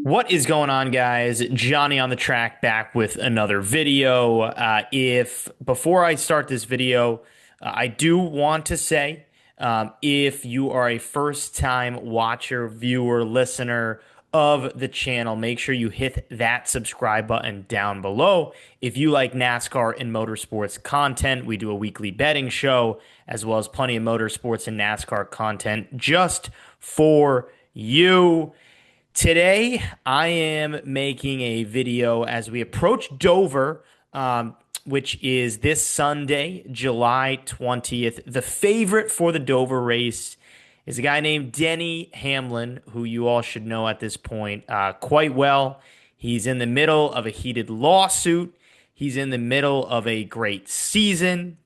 What is going on, guys? Johnny on the track back with another video. If before I start this video, I do want to say if you are a first time watcher, viewer, listener of the channel, make sure you hit that subscribe button down below. If you like NASCAR and motorsports content, we do a weekly betting show as well as plenty of motorsports and NASCAR content just for you. Today, I am making a video as we approach Dover, which is this Sunday, July 20th. The favorite for the Dover race is a guy named Denny Hamlin, who you all should know at this point quite well. He's in the middle of a heated lawsuit. He's in the middle of a great season.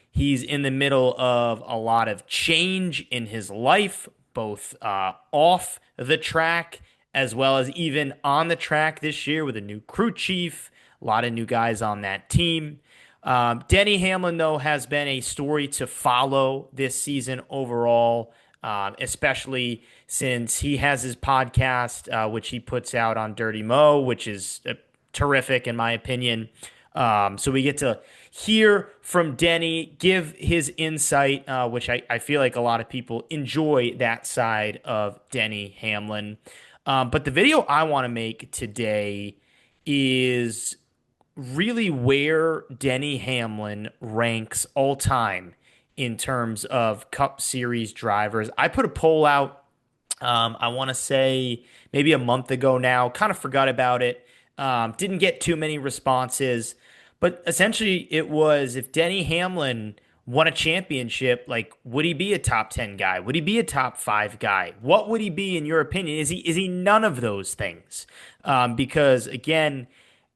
He's in the middle of a lot of change in his life, both off the track as well as even on the track this year with a new crew chief, a lot of new guys on that team. Denny Hamlin, though, has been a story to follow this season overall, especially since he has his podcast, which he puts out on Dirty Mo, which is terrific in my opinion. So we get to hear from Denny, give his insight, which I feel like a lot of people enjoy that side of Denny Hamlin. But the video I want to make today is really where Denny Hamlin ranks all time in terms of Cup Series drivers. I put a poll out, I want to say maybe a month ago now, kind of forgot about it. Didn't get too many responses, but essentially it was if Denny Hamlin won a championship, like would he be a top 10 guy? Would he be a top 5 guy? What would he be in your opinion? Is he none of those things? Because again,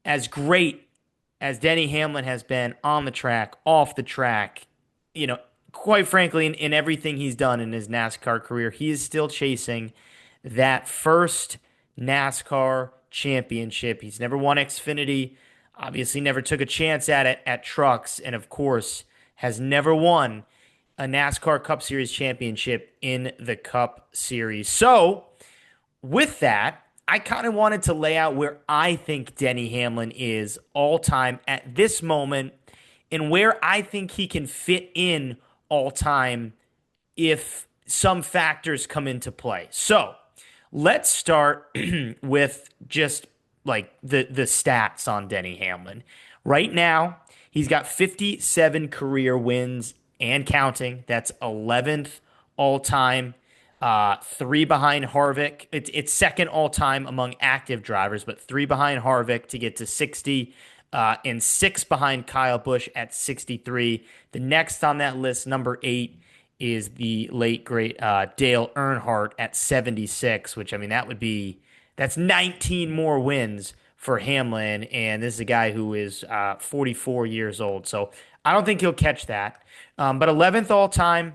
as great as Denny Hamlin has been on the track, off the track, quite frankly, in everything he's done in his NASCAR career, he is still chasing that first NASCAR championship. He's never won Xfinity, obviously never took a chance at it at trucks, and of course, has never won a NASCAR Cup Series championship in the Cup Series. So, with that, I kind of wanted to lay out where I think Denny Hamlin is all time at this moment and where I think he can fit in all time if some factors come into play. So, let's start with just like the stats on Denny Hamlin. Right now, he's got 57 career wins and counting. That's 11th all time. Three behind Harvick. It's second all time among active drivers, but three behind Harvick to get to 60, and six behind Kyle Busch at 63. The next on that list, number 8, is the late great Dale Earnhardt at 76, which I mean that's 19 more wins for Hamlin, and this is a guy who is 44 years old. So I don't think he'll catch that. But 11th all time,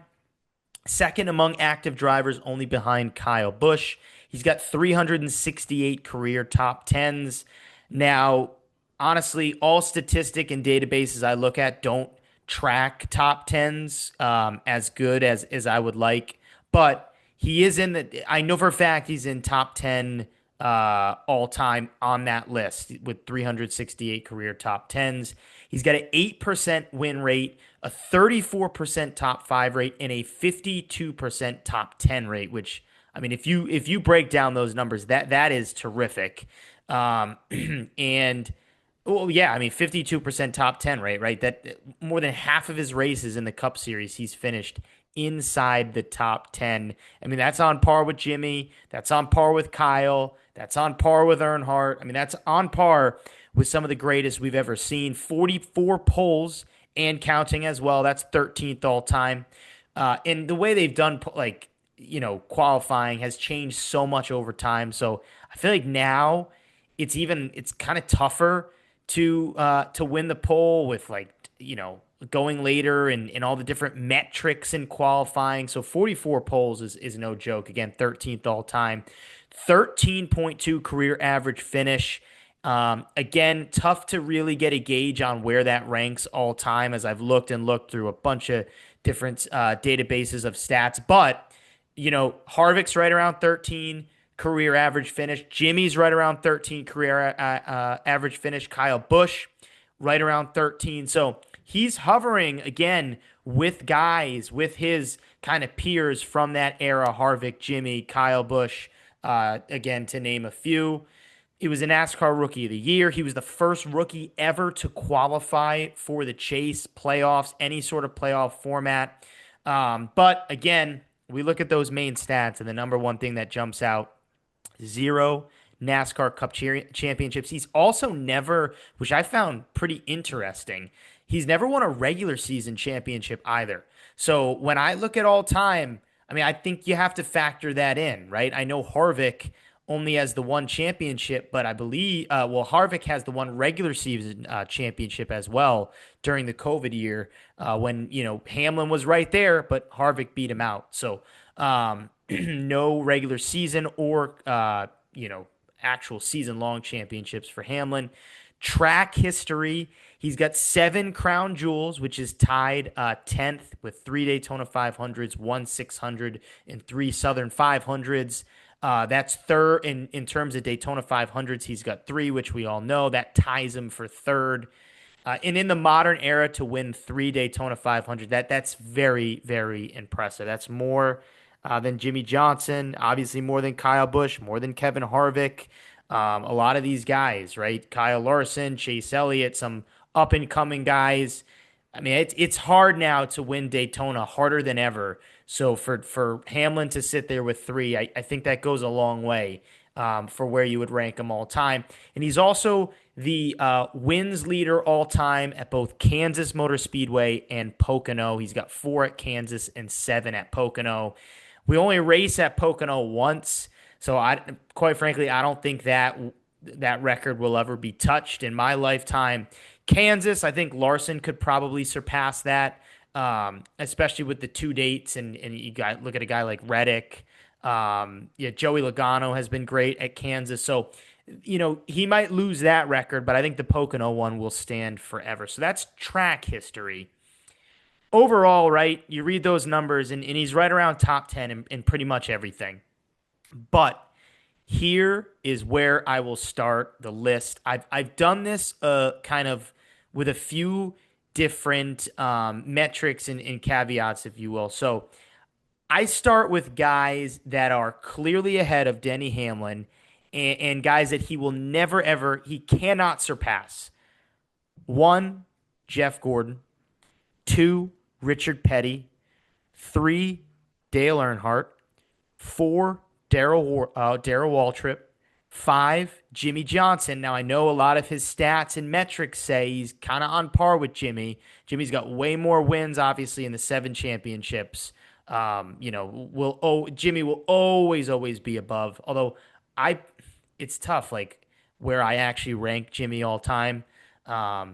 second among active drivers, only behind Kyle Busch. He's got 368 career top tens. Now, honestly, all statistic and databases I look at don't track top tens as good as I would like, but he is in the. I know for a fact he's in top 10 all time on that list with 368 career top tens. He's got an 8% win rate, a 34% top 5 rate, and a 52% top 10 rate, which I mean if you break down those numbers, that is terrific. And well, yeah, I mean 52% top 10 rate, right? That more than half of his races in the Cup Series he's finished inside the top 10. I mean, that's on par with Jimmy, that's on par with Kyle, that's on par with Earnhardt. I mean, that's on par with some of the greatest we've ever seen. 44 poles and counting as well. That's 13th all time. And the way they've done, like, qualifying has changed so much over time. So I feel like now it's kind of tougher to win the pole with going later and all the different metrics in qualifying. So 44 poles is no joke. Again, 13th all time, 13.2 career average finish. Again, tough to really get a gauge on where that ranks all time as I've looked through a bunch of different databases of stats. But, Harvick's right around 13. career average finish. Jimmy's right around 13 career average finish. Kyle Busch right around 13. So he's hovering again with guys, with his kind of peers from that era: Harvick, Jimmy, Kyle Busch, again, to name a few. He was a NASCAR Rookie of the Year. He was the first rookie ever to qualify for the Chase playoffs, any sort of playoff format. But again, we look at those main stats, and the number one thing that jumps out: zero NASCAR Cup championships. He's also never, which I found pretty interesting, he's never won a regular season championship either. So when I look at all time, I mean, I think you have to factor that in, right? I know Harvick only has the one championship, but I believe, well, Harvick has the one regular season championship as well during the COVID year when, Hamlin was right there, but Harvick beat him out. So, no regular season or actual season long championships for Hamlin. Track history: he's got 7 crown jewels, which is tied 10th with 3 Daytona 500s, 1 600, and 3 Southern 500s. That's third in terms of Daytona 500s. He's got 3, which we all know. That ties him for third. And in the modern era, to win 3 Daytona 500, that's very, very impressive. That's more than Jimmy Johnson, obviously more than Kyle Busch, more than Kevin Harvick. A lot of these guys, right? Kyle Larson, Chase Elliott, some up and coming guys. I mean, it's hard now to win Daytona, harder than ever. So for Hamlin to sit there with 3, I think that goes a long way for where you would rank him all time. And he's also the wins leader all time at both Kansas Motor Speedway and Pocono. He's got 4 at Kansas and 7 at Pocono. We only race at Pocono once, so quite frankly, I don't think that record will ever be touched in my lifetime. Kansas, I think Larson could probably surpass that, especially with the 2 dates, and you got look at a guy like Reddick. Joey Logano has been great at Kansas, so he might lose that record, but I think the Pocono one will stand forever. So that's track history. Overall, right, you read those numbers, and he's right around top 10 in pretty much everything. But here is where I will start the list. I've done this kind of with a few different metrics and caveats, if you will. So I start with guys that are clearly ahead of Denny Hamlin, and guys that he will never, ever, he cannot surpass. 1, Jeff Gordon. 2, Richard Petty. 3, Dale Earnhardt. 4, Darrell Waltrip. 5, Jimmy Johnson. Now, I know a lot of his stats and metrics say he's kind of on par with Jimmy. Jimmy's got way more wins, obviously, in the 7 championships. Jimmy will always be above. Although it's tough, like where I actually rank Jimmy all time. I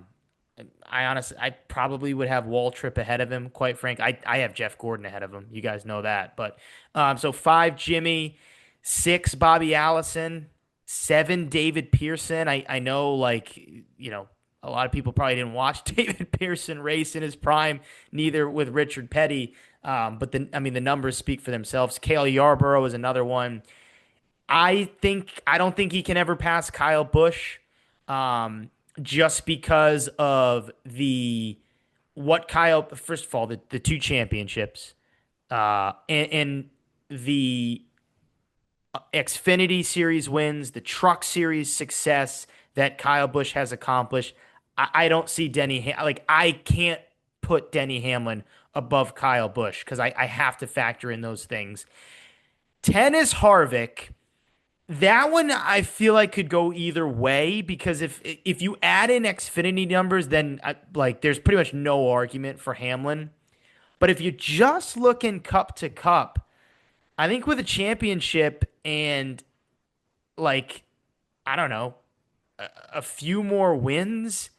probably would have Waltrip ahead of him, quite frank. I have Jeff Gordon ahead of him. You guys know that. But so 5, Jimmy. 6, Bobby Allison. 7, David Pearson. I know, a lot of people probably didn't watch David Pearson race in his prime, neither with Richard Petty. But the numbers speak for themselves. Cale Yarborough is another one. I don't think he can ever pass Kyle Busch, just because of first of all, the 2 championships, and the Xfinity Series wins, the Truck Series success that Kyle Busch has accomplished. I don't see I can't put Denny Hamlin above Kyle Busch because I have to factor in those things. 10 is Harvick. That one I feel like could go either way, because if you add in Xfinity numbers, then there's pretty much no argument for Hamlin. But if you just look in cup to cup, I think with a championship and I don't know, a few more wins,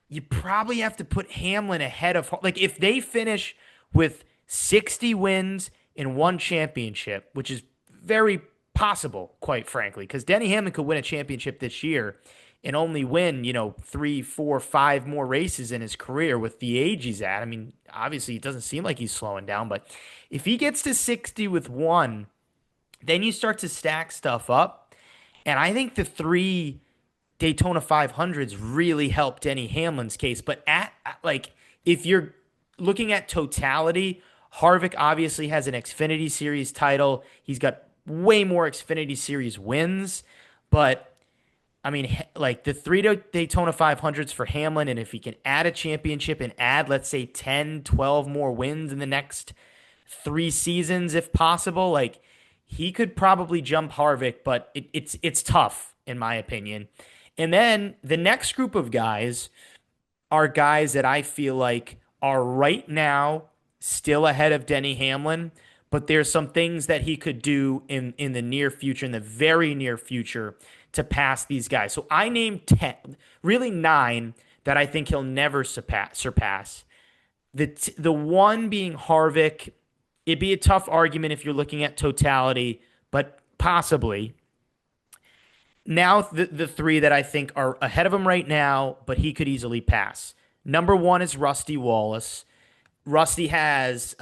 you probably have to put Hamlin ahead of, if they finish with 60 wins in 1 championship, which is very possible, quite frankly, because Denny Hamlin could win a championship this year and only win, 3, 4, 5 more races in his career with the age he's at. I mean, obviously, it doesn't seem like he's slowing down, but if he gets to 60 with 1, Then you start to stack stuff up. And I think the three Daytona 500s really helped Denny Hamlin's case. But like, if you're looking at totality, Harvick obviously has an Xfinity Series title. He's got way more Xfinity Series wins. But I mean, like the three Daytona 500s for Hamlin, and if he can add a championship and add, let's say, 10, 12 more wins in the next 3 seasons, if possible, like he could probably jump Harvick, but it's tough, in my opinion. And then the next group of guys are guys that I feel like are right now still ahead of Denny Hamlin, but there's some things that he could do in the near future, in the very near future, to pass these guys. So I named 10, really nine, that I think he'll never surpass. The one being Harvick. It'd be a tough argument if you're looking at totality, but possibly. Now, the three that I think are ahead of him right now, but he could easily pass. Number one is Rusty Wallace. Rusty has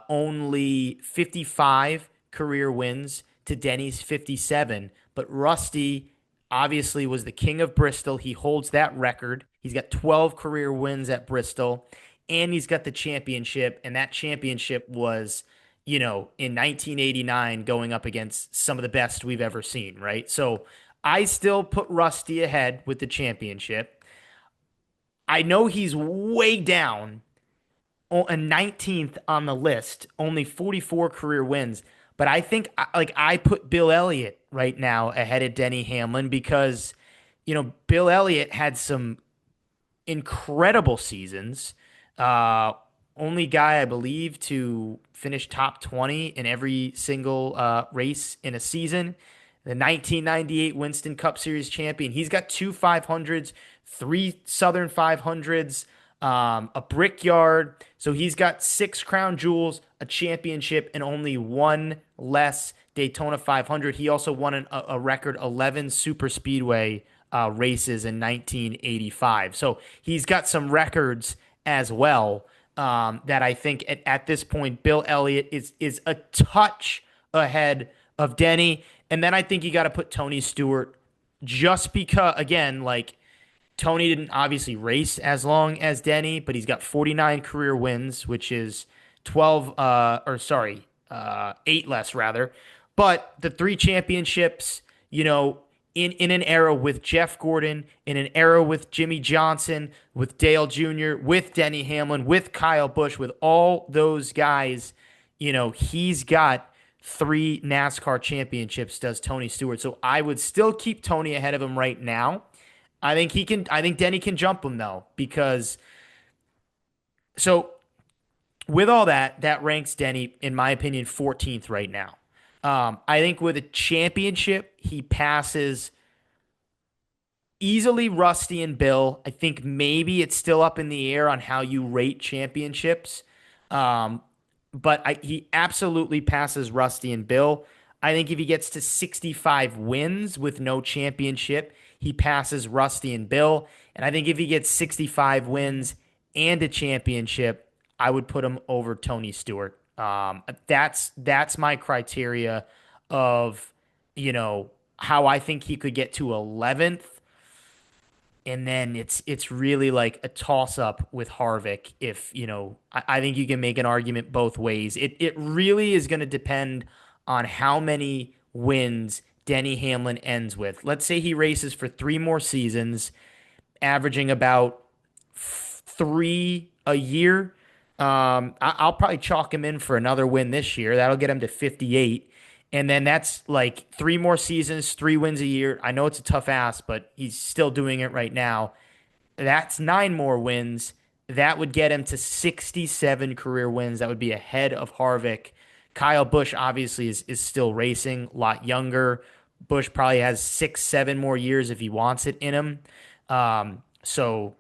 only 55 career wins to Denny's 57, but Rusty obviously was the king of Bristol. He holds that record. He's got 12 career wins at Bristol, and he's got the championship, and that championship was, in 1989 going up against some of the best we've ever seen, right? So I still put Rusty ahead with the championship. I know he's way down a 19th on the list, only 44 career wins. But I think like I put Bill Elliott right now ahead of Denny Hamlin because, Bill Elliott had some incredible seasons. Only guy, I believe, to finish top 20 in every single race in a season. The 1998 Winston Cup Series champion. He's got two 500s, three Southern 500s, a Brickyard. So he's got 6 crown jewels, a championship, and only one less Daytona 500. He also won a record 11 super speedway races in 1985. So he's got some records as well, that I think at this point, Bill Elliott is a touch ahead of Denny. And then I think you got to put Tony Stewart, just because, again, like Tony didn't obviously race as long as Denny, but he's got 49 career wins, which is 12, 8 less rather. But the three championships, in an era with Jeff Gordon, in an era with Jimmy Johnson, with Dale Jr., with Denny Hamlin, with Kyle Busch, with all those guys, he's got 3 NASCAR championships, does Tony Stewart. So I would still keep Tony ahead of him right now. I think Denny can jump him though, because so with all that, that ranks Denny, in my opinion, 14th right now. I think with a championship, he passes easily Rusty and Bill. I think maybe it's still up in the air on how you rate championships. Um, but he absolutely passes Rusty and Bill. I think if he gets to 65 wins with no championship, he passes Rusty and Bill. And I think if he gets 65 wins and a championship, I would put him over Tony Stewart. That's my criteria of, how I think he could get to 11th, and then it's really like a toss up with Harvick. If I think you can make an argument both ways. It really is going to depend on how many wins Denny Hamlin ends with. Let's say he races for 3 more seasons, averaging about 3 a year. I'll probably chalk him in for another win this year. That'll get him to 58. And then that's like 3 more seasons, 3 wins a year. I know it's a tough ask, but he's still doing it right now. That's 9 more wins. That would get him to 67 career wins. That would be ahead of Harvick. Kyle Busch obviously is still racing, a lot younger. Busch probably has 6, 7 more years if he wants it in him. So,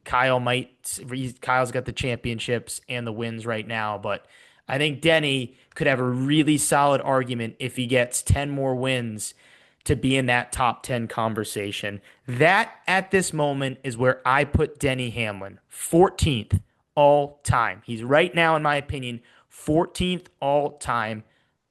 Kyle's got the championships and the wins right now, but I think Denny could have a really solid argument if he gets 10 more wins to be in that top 10 conversation. That at this moment is where I put Denny Hamlin, 14th all time. He's right now, in my opinion, 14th all time.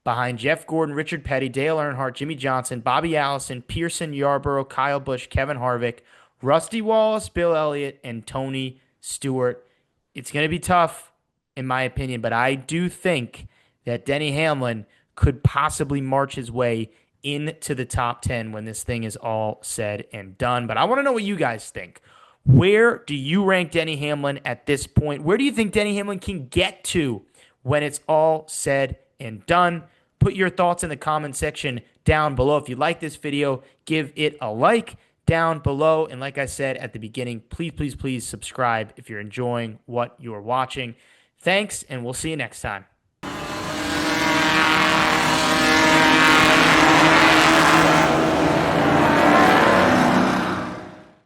behind Jeff Gordon, Richard Petty, Dale Earnhardt, Jimmy Johnson, Bobby Allison, Pearson, Yarborough, Kyle Busch, Kevin Harvick, Rusty Wallace, Bill Elliott, and Tony Stewart. It's going to be tough, in my opinion, but I do think that Denny Hamlin could possibly march his way into the top 10 when this thing is all said and done. But I want to know what you guys think. Where do you rank Denny Hamlin at this point? Where do you think Denny Hamlin can get to when it's all said and done? Put your thoughts in the comment section down below. If you like this video, give it a like down below. And like I said at the beginning, please, please, please subscribe if you're enjoying what you're watching. Thanks, and we'll see you next time.